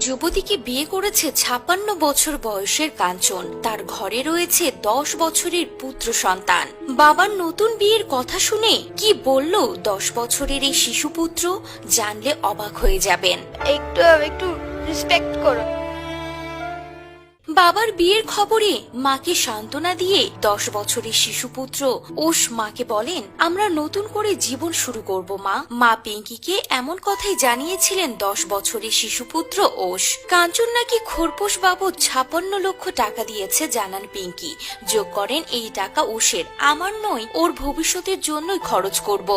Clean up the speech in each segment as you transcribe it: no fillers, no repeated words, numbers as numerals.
যুবতীকে বিয়ে করেছে ৫৬ বছর বয়সের কাঞ্চন। তার ঘরে রয়েছে ১০ বছরের পুত্র সন্তান। বাবার নতুন বিয়ের কথা শুনে কি বলল ১০ বছরের এই শিশুপুত্র, জানলে অবাক হয়ে যাবেন। একটু রেসপেক্ট করো। বাবার বিয়ের খবরে মাকে সান্ত্বনা দিয়ে ১০ বছরের শিশুপুত্র ওশ মাকে বলেন, আমরা নতুন করে জীবন শুরু করব মা। মা পিঙ্কিকে এমন কথাই জানিয়েছিলেন ১০ বছরের শিশুপুত্র ওশ। কাঞ্চন নাকি খোরপোশ বাবদ ৫৬ লক্ষ টাকা দিয়েছে জানান পিঙ্কি। যোগ করেন, এই টাকা ওশের, আমার নয়, ওর ভবিষ্যতের জন্যই খরচ করব।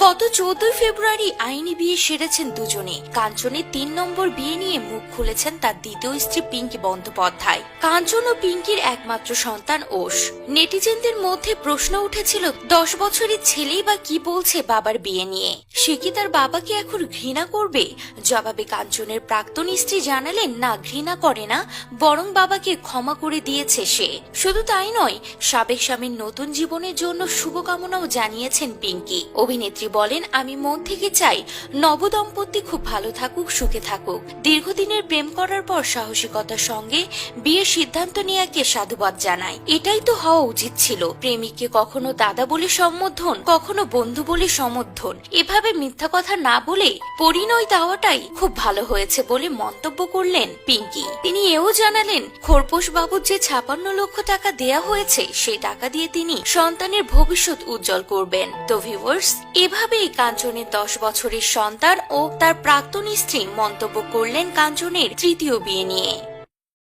গত ১৪ ফেব্রুয়ারি আইনি বিয়ে সেরেছেন দুজনে। কাঞ্চনের ৩ নম্বর বিয়ে নিয়ে মুখ খুলেছেন তার দ্বিতীয় স্ত্রী পিঙ্কি বন্দ্যোপাধ্যায়। কাঞ্চন ও পিঙ্কির একমাত্র সন্তান ওশ। নেটিজেনদের মধ্যে প্রশ্ন উঠেছিল, ১০ বছরের ছেলেই বা কি বলছে বাবার বিয়ে নিয়ে, সে কি তার বাবাকে এখন ঘৃণা করবে? জবাবে কাঞ্চনের প্রাক্তন স্ত্রী জানালেন, না, ঘৃণা করে না, বরং বাবাকে ক্ষমা করে দিয়েছে সে। শুধু তাই নয়, সাবেক স্বামীর নতুন জীবনের জন্য শুভকামনাও জানিয়েছেন পিঙ্কি। অভিনেত্রী বলেন, আমি মন থেকে চাই নবদম্পতি খুব ভালো থাকুক, সুখে থাকুক। দীর্ঘদিনের প্রেম করার পর সাহসিকতার সঙ্গে বিয়ের সিদ্ধান্ত নেওয়াকে সাধুবাদ জানাই। এটাই তো হওয়া উচিত ছিল। প্রেমিককে কখনো দাদা বলে সম্বোধন, কখনো বন্ধু বলে সমর্থন, এভাবে মিথ্যা কথা না বলে পরিণয় দেওয়াটাই খুব ভালো হয়েছে বলে মন্তব্য করলেন পিঙ্কি। তিনি এও জানালেন, খোরপোশ বাবুর যে ৫৬ লক্ষ টাকা দেয়া হয়েছে, সেই টাকা দিয়ে তিনি সন্তানের ভবিষ্যৎ উজ্জ্বল করবেন। তো ভিউয়ার্স, এভাবেই কাঞ্চনের ১০ বছরের সন্তান ও তার প্রাক্তন স্ত্রী মন্তব্য করলেন কাঞ্চনের তৃতীয় বিয়ে নিয়ে।